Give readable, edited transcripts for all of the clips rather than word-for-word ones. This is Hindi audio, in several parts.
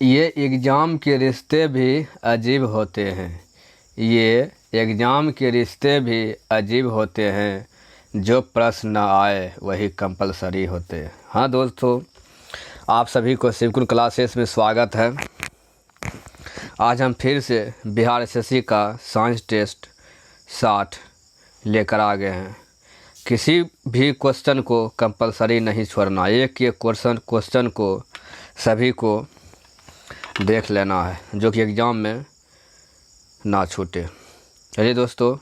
ये एग्ज़ाम के रिश्ते भी अजीब होते हैं। ये एग्ज़ाम के रिश्ते भी अजीब होते हैं। जो प्रश्न न आए वही कंपलसरी होते हैं। हाँ दोस्तों, आप सभी को शिवकुल क्लासेस में स्वागत है। आज हम फिर से बिहार एसएससी का साइंस टेस्ट 60 लेकर आ गए हैं। किसी भी क्वेश्चन को कंपलसरी नहीं छोड़ना। एक क्वेश्चन को सभी को देख लेना है, जो कि एग्ज़ाम में ना छूटे। चलिए दोस्तों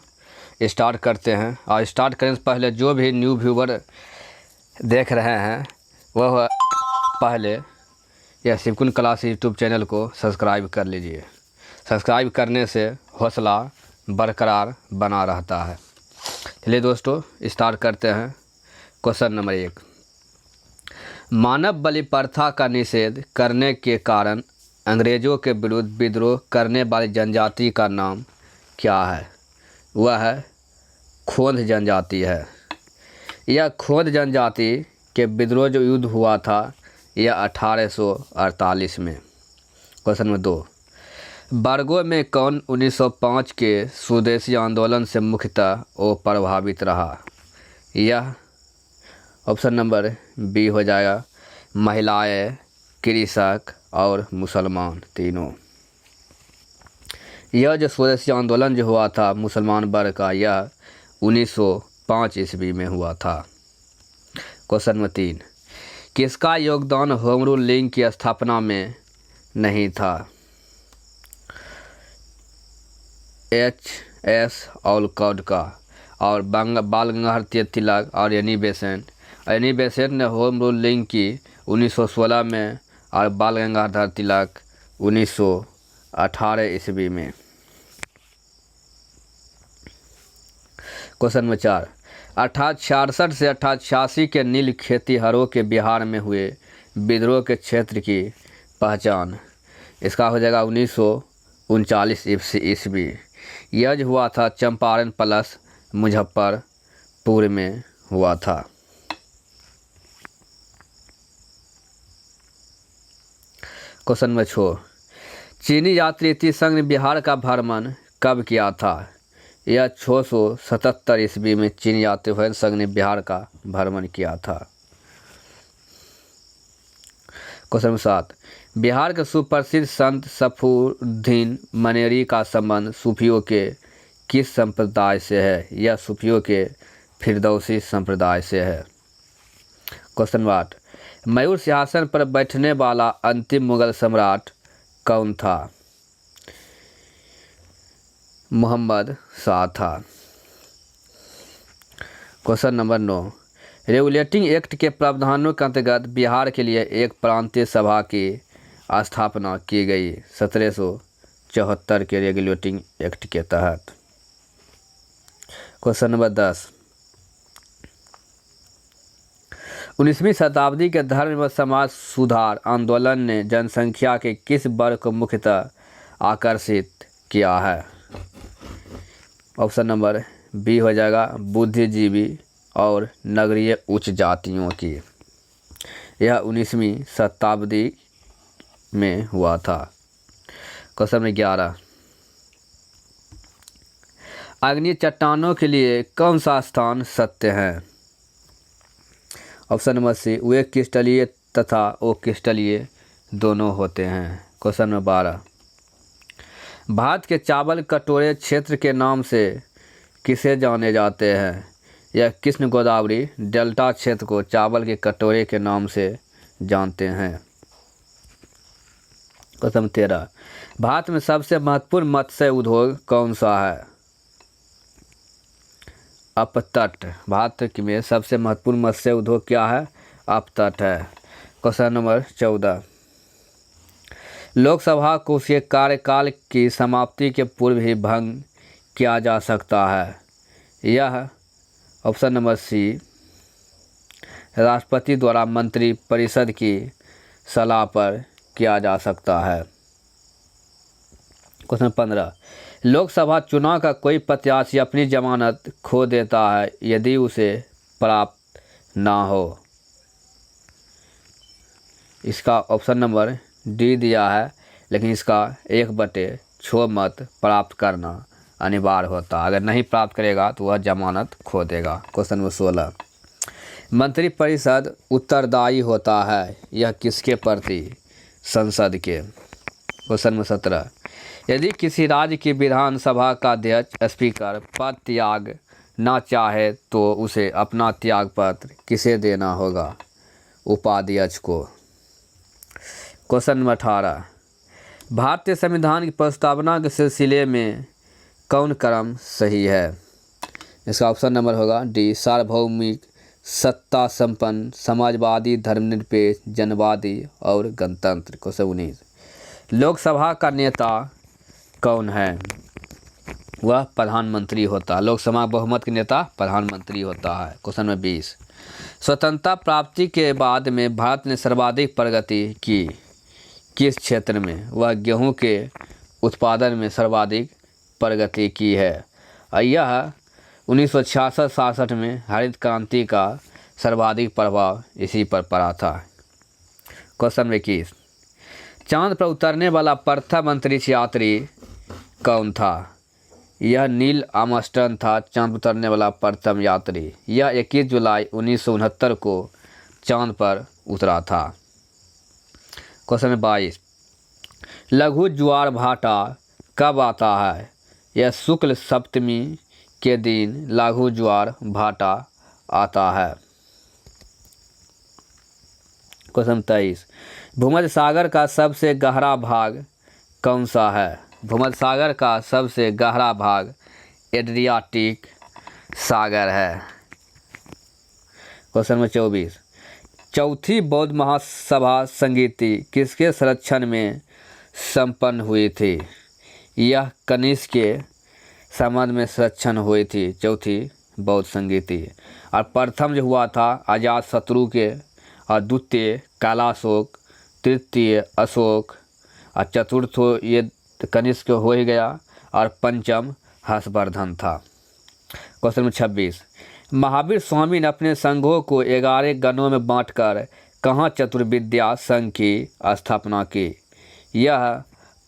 स्टार्ट करते हैं। और स्टार्ट करने से पहले जो भी न्यू व्यूवर देख रहे हैं वह पहले यह शिवकुल क्लास यूट्यूब चैनल को सब्सक्राइब कर लीजिए। सब्सक्राइब करने से हौसला बरकरार बना रहता है। चलिए दोस्तों स्टार्ट करते हैं। क्वेश्चन नंबर 1, मानव बलि प्रथा का निषेध करने के कारण अंग्रेज़ों के विरुद्ध विद्रोह करने वाली जनजाति का नाम क्या है? वह है खोंद जनजाति है। यह खोंद जनजाति के विद्रोह जो युद्ध हुआ था यह 1848 में। क्वेश्चन नंबर 2, बरगों में कौन 1905 के स्वदेशी आंदोलन से मुख्यतः प्रभावित रहा? यह ऑप्शन नंबर बी हो जाएगा, महिलाएं, कृषक और मुसलमान तीनों। यह जो स्वदेशी आंदोलन जो हुआ था मुसलमान वर्ग का, यह 1905 ईस्वी में हुआ था। क्वेश्चन नंबर 3, किसका योगदान होम रूल लीग की स्थापना में नहीं था? एच.एस. ओलकॉट का और बाल गंगाधर तिलक और एनी बेसेंट ने होम रूल लीग की 1916 में और बाल गंगाधर तिलक 1918 ईस्वी में। क्वेश्चन नंबर 4, 1866 से 1886 के नील खेतीहरों के बिहार में हुए विद्रोह के क्षेत्र की पहचान। इसका हो जाएगा 1939 ईस्वी। यह जो हुआ था चंपारण प्लस मुजफ्फरपुर में हुआ था। क्वेश्चन नंबर 6, चीनी यात्री संघ ने बिहार का भ्रमण कब किया था? यह 677 ईस्वी में चीनी यात्री संघ ने बिहार का भ्रमण किया था। क्वेश्चन नंबर 7, बिहार के सुप्रसिद्ध संत सफरुद्दीन मनेरी का संबंध सूफियों के किस संप्रदाय से है? यह सूफियों के फिरदौसी संप्रदाय से है। क्वेश्चन नंबर 8, मयूर सिंहासन पर बैठने वाला अंतिम मुगल सम्राट कौन था? मोहम्मद शाह था। क्वेश्चन नंबर 9, रेगुलेटिंग एक्ट के प्रावधानों के अंतर्गत बिहार के लिए एक प्रांतीय सभा की स्थापना की गई 1774 के रेगुलेटिंग एक्ट के तहत। क्वेश्चन नंबर 10, 19वीं शताब्दी के धर्म व समाज सुधार आंदोलन ने जनसंख्या के किस वर्ग को मुख्यतः आकर्षित किया है? ऑप्शन नंबर बी हो जाएगा, बुद्धिजीवी और नगरीय उच्च जातियों की। यह 19वीं शताब्दी में हुआ था। क्वेश्चन नंबर 11, अग्नि चट्टानों के लिए कौन सा स्थान सत्य है? ऑप्शन नंबर सी, वे क्रिस्टलीय तथा अक्रिस्टलीय दोनों होते हैं। क्वेश्चन नंबर 12, भारत के चावल कटोरे क्षेत्र के नाम से किसे जाने जाते हैं? यह कृष्ण गोदावरी डेल्टा क्षेत्र को चावल के कटोरे के नाम से जानते हैं। क्वेश्चन नंबर 13, भारत में सबसे महत्वपूर्ण मत्स्य उद्योग कौन सा है? अपतट। भारत में सबसे महत्वपूर्ण मत्स्य उद्योग क्या है? अपतट है। क्वेश्चन नंबर 14, लोकसभा को उसके कार्यकाल की समाप्ति के पूर्व ही भंग किया जा सकता है। यह ऑप्शन नंबर सी, राष्ट्रपति द्वारा मंत्री परिषद की सलाह पर किया जा सकता है। क्वेश्चन 15, लोकसभा चुनाव का कोई प्रत्याशी अपनी जमानत खो देता है यदि उसे प्राप्त ना हो। इसका ऑप्शन नंबर डी दिया है, लेकिन इसका 1/6 मत प्राप्त करना अनिवार्य होता। अगर नहीं प्राप्त करेगा तो वह जमानत खो देगा। क्वेश्चन नंबर 16, मंत्रिपरिषद उत्तरदायी होता है यह किसके प्रति? संसद के। क्वेश्चन नंबर 17, यदि किसी राज्य की विधानसभा का अध्यक्ष स्पीकर पद त्याग ना चाहे तो उसे अपना त्याग पत्र किसे देना होगा? उपाध्यक्ष को। क्वेश्चन नंबर 18, भारतीय संविधान की प्रस्तावना के सिलसिले में कौन क्रम सही है? इसका ऑप्शन नंबर होगा डी, सार्वभौमिक, सत्ता संपन्न, समाजवादी, धर्मनिरपेक्ष, जनवादी और गणतंत्र। क्वेश्चन 19, लोकसभा का नेता कौन है? वह प्रधानमंत्री होता है। लोकसभा बहुमत के नेता प्रधानमंत्री होता है। क्वेश्चन नंबर 20, स्वतंत्रता प्राप्ति के बाद में भारत ने सर्वाधिक प्रगति की किस क्षेत्र में? वह गेहूं के उत्पादन में सर्वाधिक प्रगति की है। यह 1966-67 में हरित क्रांति का सर्वाधिक प्रभाव इसी पर पड़ा था। क्वेश्चन नंबर 21, चांद पर उतरने वाला प्रथम अंतरिक्ष यात्री कौन था? यह नील आर्मस्ट्रांग था चांद पर उतरने वाला प्रथम यात्री। यह 21 जुलाई 1969 को चांद पर उतरा था। क्वेश्चन नंबर 22, लघु ज्वार भाटा कब आता है? यह शुक्ल सप्तमी के दिन लघु ज्वार भाटा आता है। क्वेश्चन 23, भूमध्य सागर का सबसे गहरा भाग कौन सा है? भूमध्य सागर का सबसे गहरा भाग एड्रियाटिक सागर है। क्वेश्चन नंबर 24, चौथी बौद्ध महासभा संगीति किसके संरक्षण में संपन्न हुई थी? यह कनिष्क के संबंध में संरक्षण हुई थी चौथी बौद्ध संगीति। और प्रथम जो हुआ था अजातशत्रु के, और द्वितीय कालाशोक, तृतीय अशोक, और चतुर्थ ये कनिष्क हो ही गया, और पंचम हर्षवर्धन था। क्वेश्चन नंबर 26, महावीर स्वामी ने अपने संघों को 11 गणों में बांटकर कहाँ चतुर्विद्या संघ की स्थापना की? यह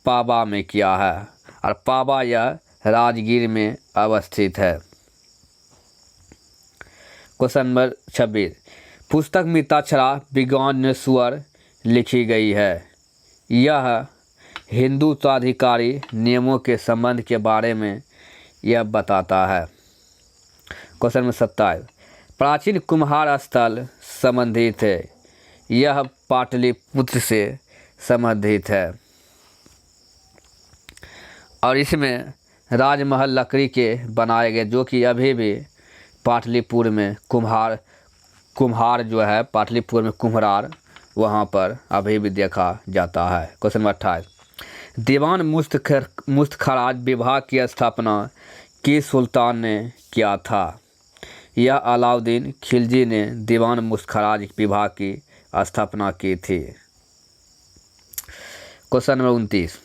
पाबा में किया है, और पाबा यह राजगीर में अवस्थित है। क्वेश्चन नंबर 26, पुस्तक मिताक्षरा विज्ञान स्वर लिखी गई है। यह हिंदुत्वाधिकारी नियमों के संबंध के बारे में यह बताता है। क्वेश्चन नंबर 27, प्राचीन कुम्हार स्थल संबंधित है। यह पाटलिपुत्र से संबंधित है, और इसमें राजमहल लकड़ी के बनाए गए, जो कि अभी भी पाटलिपुत्र में कुम्हार जो है, पाटलिपुत्र में कुम्हार वहाँ पर अभी भी देखा जाता है। क्वेश्चन नंबर 28, दीवान मुस्तखराज विभाग की स्थापना किस सुल्तान ने किया था? यह अलाउद्दीन खिलजी ने दीवान मुस्तखराज विभाग की स्थापना की थी। क्वेश्चन नंबर 29,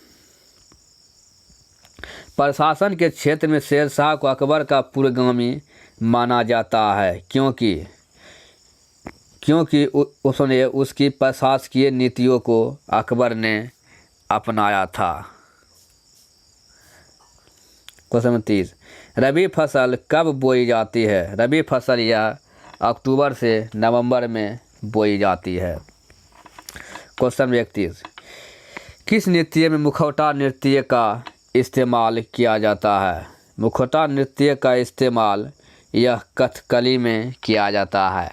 प्रशासन के क्षेत्र में शेरशाह को अकबर का पूर्वगामी माना जाता है क्योंकि उसने उसकी प्रशासकीय नीतियों को अकबर ने अपनाया था। क्वेश्चन नंबर 30, रबी फसल कब बोई जाती है? रबी फसल यह अक्टूबर से नवंबर में बोई जाती है। क्वेश्चन नंबर 31, किस नृत्य में मुखौटा नृत्य का इस्तेमाल किया जाता है? मुखौटा नृत्य का इस्तेमाल यह कथकली में किया जाता है,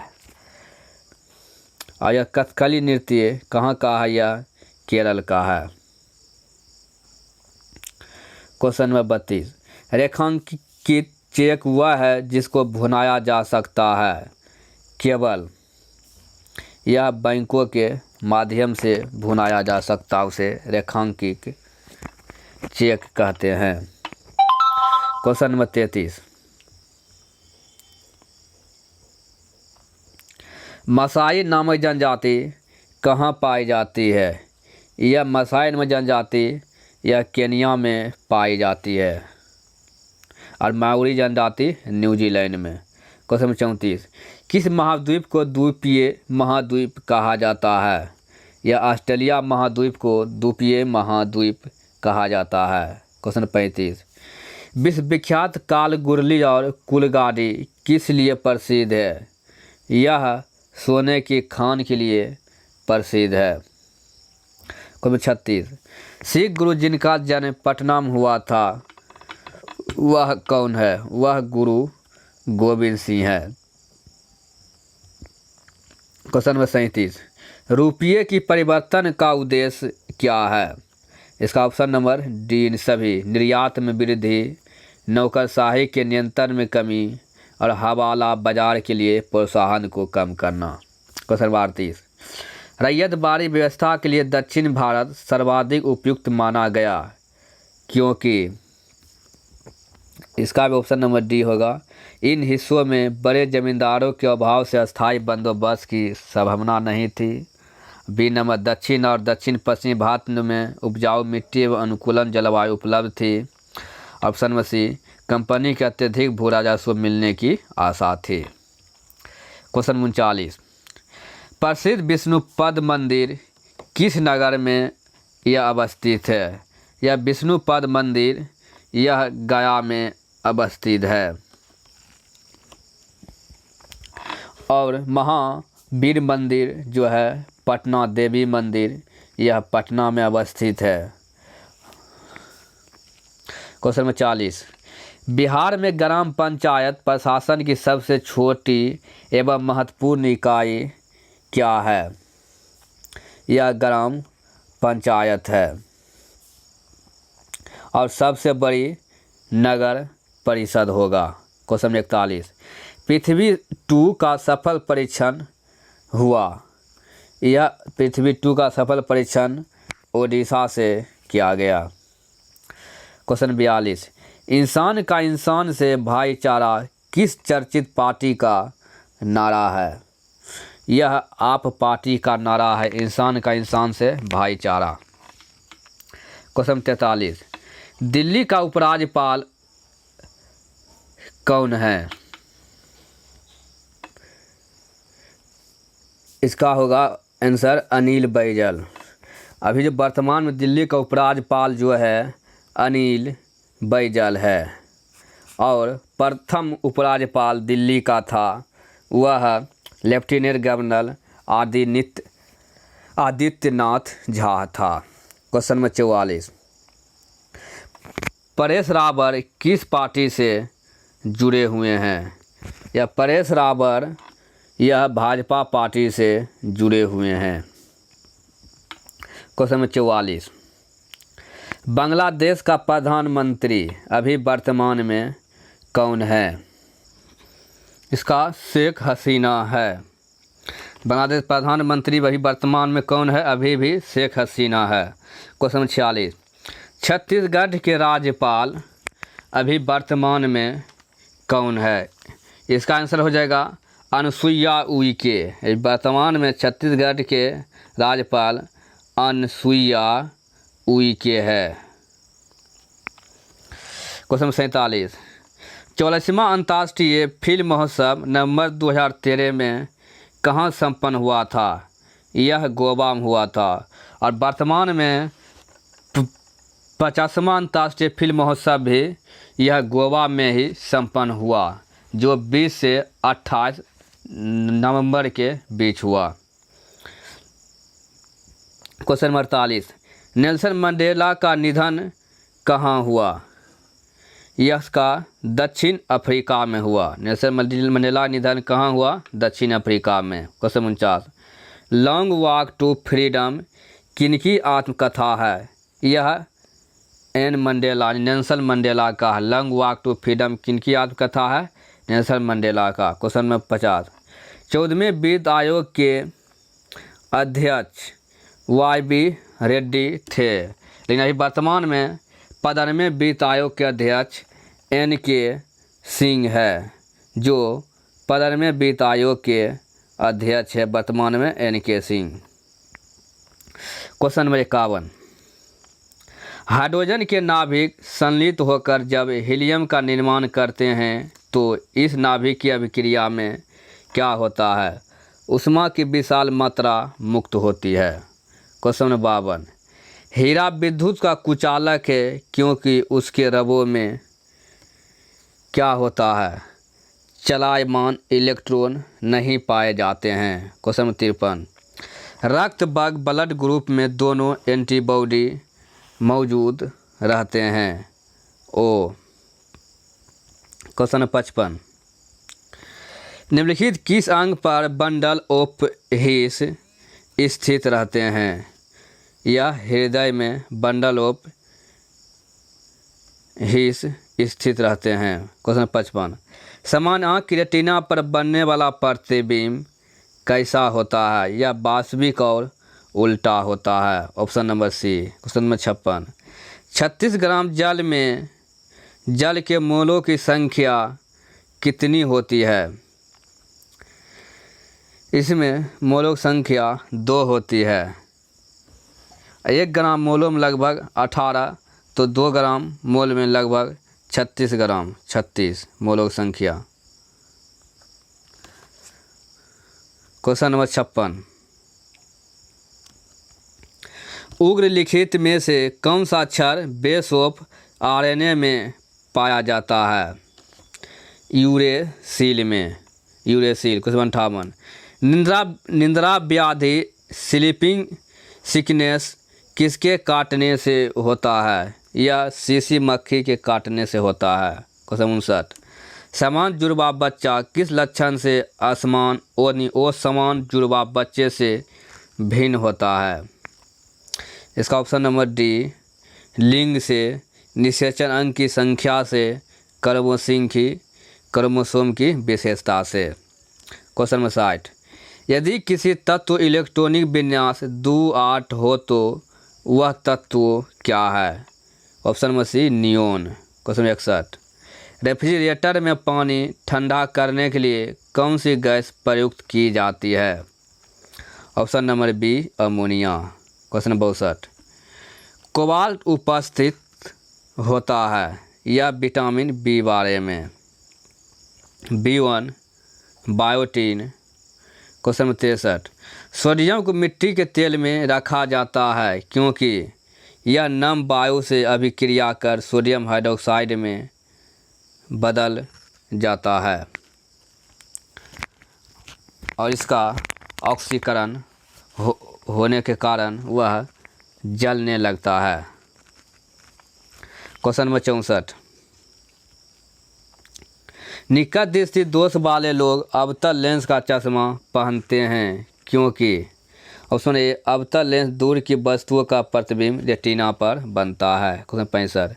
और यह कथकली नृत्य कहाँ का है? यह केरल का है। क्वेश्चन नंबर 32, रेखांकित चेक वह है जिसको भुनाया जा सकता है केवल। यह बैंकों के माध्यम से भुनाया जा सकता, उसे रेखांकित चेक कहते हैं। क्वेश्चन नंबर 33, मसाई नामक जनजाति कहाँ पाई जाती है? यह मसाई नामक जनजाति यह केनिया में पाई जाती है, और माओरी जनजाति न्यूजीलैंड में। क्वेश्चन नंबर 34, किस महाद्वीप को द्वीपीय महाद्वीप कहा जाता है? या ऑस्ट्रेलिया महाद्वीप को द्वीपीय महाद्वीप कहा जाता है। क्वेश्चन 35, विश्वविख्यात कालगुरली और कुलगाड़ी किस लिए प्रसिद्ध है? यह सोने की खान के लिए प्रसिद्ध है। क्वेश्चन 36, सिख गुरु जिनका जन्म पटना में हुआ था वह कौन है? वह गुरु गोविंद सिंह है। क्वेश्चन नंबर 37, रुपये की परिवर्तन का उद्देश्य क्या है? इसका ऑप्शन नंबर डी सभी, निर्यात में वृद्धि, नौकरशाही के नियंत्रण में कमी और हवाला बाजार के लिए प्रोत्साहन को कम करना। क्वेश्चन 38, रैयतबाड़ी व्यवस्था के लिए दक्षिण भारत सर्वाधिक उपयुक्त माना गया क्योंकि? इसका भी ऑप्शन नंबर डी होगा, इन हिस्सों में बड़े जमींदारों के अभाव से अस्थायी बंदोबस्त की संभावना नहीं थी। बी नंबर, दक्षिण और दक्षिण पश्चिमी भारत में उपजाऊ मिट्टी एवं अनुकूलन जलवायु उपलब्ध थी। ऑप्शन नंबर सी, कंपनी के अत्यधिक भू राजस्व मिलने की आशा थी। क्वेश्चन 39, प्रसिद्ध विष्णुपद मंदिर किस नगर में यह अवस्थित है? यह विष्णुपद मंदिर यह गया में अवस्थित है। और महावीर मंदिर जो है पटना देवी मंदिर यह पटना में अवस्थित है। क्वेश्चन नंबर 40, बिहार में ग्राम पंचायत प्रशासन की सबसे छोटी एवं महत्वपूर्ण इकाई क्या है? यह ग्राम पंचायत है। और सबसे बड़ी नगर परिषद होगा। क्वेश्चन नंबर 41, पृथ्वी 2 का सफल परीक्षण हुआ। यह पृथ्वी 2 का सफल परीक्षण ओडिशा से किया गया। क्वेश्चन 42, इंसान का इंसान से भाईचारा किस चर्चित पार्टी का नारा है? यह आप पार्टी का नारा है, इंसान का इंसान से भाईचारा। क्वेश्चन 43, दिल्ली का उपराज्यपाल कौन है? इसका होगा आंसर अनिल बैजल। अभी जो वर्तमान में दिल्ली का उपराज्यपाल जो है अनिल बैजल है। और प्रथम उपराज्यपाल दिल्ली का था वह लेफ्टिनेंट गवर्नर आदित्यनाथ झा था। क्वेश्चन नंबर 44, परेश रावल किस पार्टी से जुड़े हुए हैं? या परेश रावल यह भाजपा पार्टी से जुड़े हुए हैं। क्वेश्चन नंबर 44, बांग्लादेश का प्रधानमंत्री अभी वर्तमान में कौन है? इसका शेख हसीना है। बांग्लादेश प्रधानमंत्री वही वर्तमान में कौन है? अभी भी शेख हसीना है। क्वेश्चन नंबर 46, छत्तीसगढ़ के राज्यपाल अभी वर्तमान में कौन है? इसका आंसर हो जाएगा अनुसुईया उइके। वर्तमान में छत्तीसगढ़ के राज्यपाल अनुसुईया उइके है। क्वेश्चन 47, 44वां अंतर्राष्ट्रीय फिल्म महोत्सव नवंबर 2013 में कहाँ संपन्न हुआ था? यह गोवा में हुआ था। और वर्तमान में 50वां अंतर्राष्ट्रीय फिल्म महोत्सव भी यह गोवा में ही संपन्न हुआ जो 20 से 28 नवंबर के बीच हुआ। क्वेश्चन नंबर 48, नेल्सन मंडेला का निधन कहाँ हुआ? इसका दक्षिण अफ्रीका में हुआ। नेल्सन मंडेला का निधन कहाँ हुआ? दक्षिण अफ्रीका में। Question 49, long walk to freedom किनकी आत्मकथा है? यह नेल्सन मंडेला का। लॉन्ग वॉक टू फ्रीडम किनकी आत्मकथा है? नेल्सन मंडेला का। क्वेश्चन नंबर 50, 14वें वित्त आयोग के अध्यक्ष YB रेड्डी थे, लेकिन अभी वर्तमान में 15वें वित्त आयोग के अध्यक्ष NK सिंह है, जो 15वें वित्त आयोग के अध्यक्ष है वर्तमान में NK Singh. Question number 51, hydrogen के नाभिक संलित होकर जब हीलियम का निर्माण करते हैं तो इस नाभिक की अभिक्रिया में क्या होता है? ऊष्मा की विशाल मात्रा मुक्त होती है। क्वेश्चन नंबर 52, हीरा विद्युत का कुचालक है क्योंकि उसके रवों में क्या होता है, चलायमान इलेक्ट्रॉन नहीं पाए जाते हैं। क्वेश्चन नंबर 53, रक्त वर्ग ब्लड ग्रुप में दोनों एंटीबॉडी मौजूद रहते हैं। ओ। क्वेश्चन नंबर 55, निम्नलिखित किस अंग पर बंडल ऑफ हिस स्थित रहते हैं, या हृदय में बंडल ऑफ हिस स्थित रहते हैं। क्वेश्चन नंबर 55, समान आँख की रेटिना पर बनने वाला प्रतिबिंब कैसा होता है, या वास्तविक और उल्टा होता है। Option number C. Question number 56, 36 gram जल में जल के मोलों की संख्या कितनी होती है। इसमें मोलों की संख्या 2 होती है। 1 ग्राम मोलों में लगभग 18, तो 2 ग्राम मोल में लगभग 36 ग्राम, 36 मोलों की संख्या। क्वेश्चन नंबर 56, उग्र लिखित में से कौन सा अक्षर बेस ऑफ आरएनए में पाया जाता है, यूरेसिल में, यूरेसिल। क्वेश्चन 58, निंद्रा व्याधि स्लीपिंग सिकनेस किसके काटने से होता है, या शीशी मक्खी के काटने से होता है। क्वेश्चन 59, समान जुड़वा बच्चा किस लक्षण से असमान जुड़वा बच्चे से भिन्न होता है। इसका ऑप्शन नंबर डी, लिंग से, निषेचन अंग की संख्या से, क्रोमोसोम की विशेषता से। क्वेश्चन नंबर 60, यदि किसी तत्व इलेक्ट्रॉनिक विन्यास 2-8 हो तो वह तत्व क्या है। Option number C, neon. Question number 61, refrigerator में पानी ठंडा करने के लिए कौन सी गैस प्रयुक्त की जाती है। Option number B, ammonia. Question number 62, cobalt उपस्थित होता है या विटामिन बी बारे में, B1 biotin. Question number 63, sodium को मिट्टी के तेल में रखा जाता है क्योंकि यह नम वायु से अभिक्रिया कर सोडियम हाइड्रोक्साइड में बदल जाता है और इसका ऑक्सीकरण होने के कारण वह जलने लगता है। क्वेश्चन नंबर 64, निकट दृष्टि दोष वाले लोग अवतल लेंस का चश्मा पहनते हैं क्योंकि। ऑप्शन ए, अवतल लेंस दूर की वस्तुओं का प्रतिबिंब रेटिना पर बनता है। क्वेश्चन 65,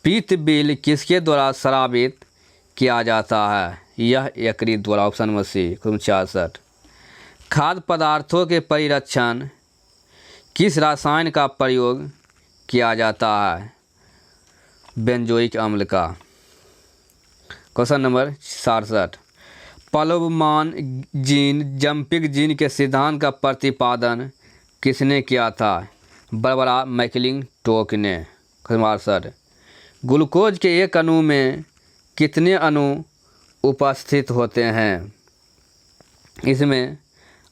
पीत बिल किसके द्वारा स्रावित किया जाता है, यह यकृत द्वारा। Option number C. क्वेश्चन 66, खाद्य पदार्थों के परिरक्षण किस रसायन का प्रयोग किया जाता है, बेंजोइक अम्ल का। क्वेश्चन नंबर 67, पलोमान जीन जंपिंग जीन के सिद्धांत का प्रतिपादन किसने किया था, बारबरा मैकलिंटोक ने। क्वेश्चन नंबर 68, ग्लूकोज के एक अणु में कितने अणु उपस्थित होते हैं, इसमें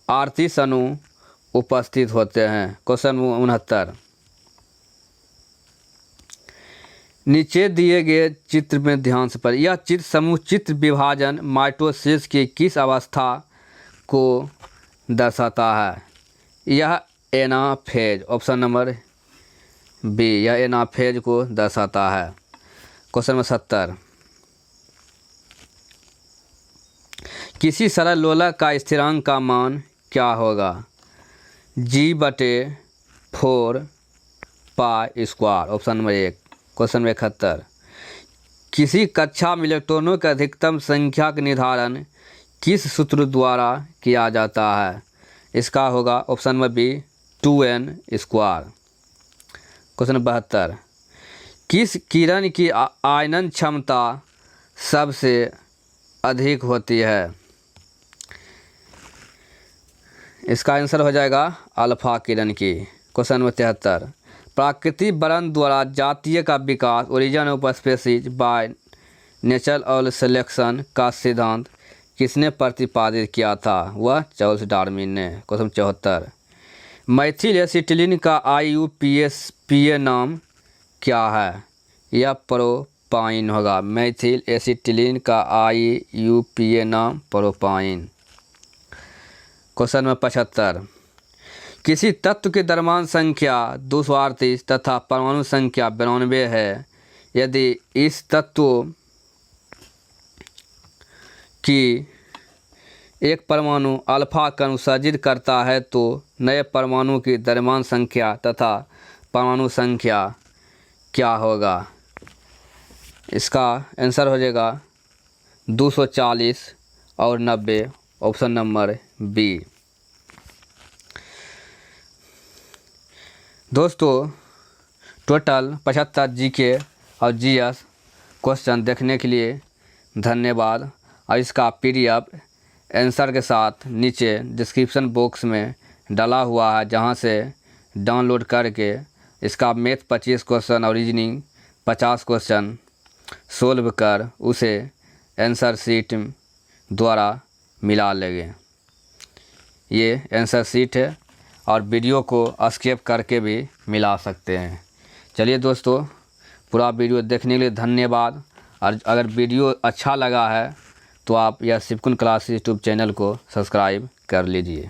38 अणु उपस्थित होते हैं। क्वेश्चन 69, नीचे दिए गए चित्र में ध्यान से पढ़ें। यह चित्र समुचित विभाजन माइटोसिस की किस अवस्था को दर्शाता है, यह एनाफेज। ऑप्शन नंबर बी, यह एनाफेज को दर्शाता है। क्वेश्चन नंबर 70, किसी सरल लोलक का स्थिरांक का मान क्या होगा, G/4 pi square. Option number 1। Question number 71, किसी कक्षा में इलेक्ट्रॉनों की अधिकतम संख्या का निर्धारण किस सूत्र द्वारा किया जाता है, इसका होगा option number B, 2n square. Question number 72, किस किरण की आयनन क्षमता सबसे अधिक होती है, इसका आंसर हो जाएगा अल्फा किरण की। क्वेश्चन नंबर 73, प्राकृतिक वर्ण द्वारा जातीय का विकास origin of species by nature और सिलेक्शन का सिद्धांत किसने प्रतिपादित किया था, वह चार्ल्स डार्विन ने। क्वेश्चन 74, मैथिल एसिटिलीन का IUPAC नाम क्या है? यह प्रोपाइन होगा। मैथिल एसिटिलीन का IUPAC नाम प्रोपाइन। क्वेश्चन नंबर 75, किसी तत्व की द्रव्यमान संख्या 238 तथा परमाणु संख्या 92 है। यदि इस तत्व की एक परमाणु अल्फा कण उत्सर्जित करता है तो नए परमाणु की द्रव्यमान संख्या तथा परमाणु संख्या क्या होगा? इसका आंसर हो जाएगा 240 और 90, ऑप्शन नंबर बी। दोस्तों, टोटल 75 GK और GS क्वेश्चन देखने के लिए धन्यवाद। और इसका PDF आंसर के साथ नीचे डिस्क्रिप्शन बॉक्स में डाला हुआ है, जहां से डाउनलोड करके इसका मैथ 25 क्वेश्चन और रीजनिंग 50 क्वेश्चन सोल्व कर उसे आंसर शीट द्वारा मिला लेंगे। ये आंसर शीट है और वीडियो को स्किप करके भी मिला सकते हैं। चलिए दोस्तों, पूरा वीडियो देखने के लिए धन्यवाद। और अगर वीडियो अच्छा लगा है तो आप यह शिवकुन क्लासेस यूट्यूब चैनल को सब्सक्राइब कर लीजिए।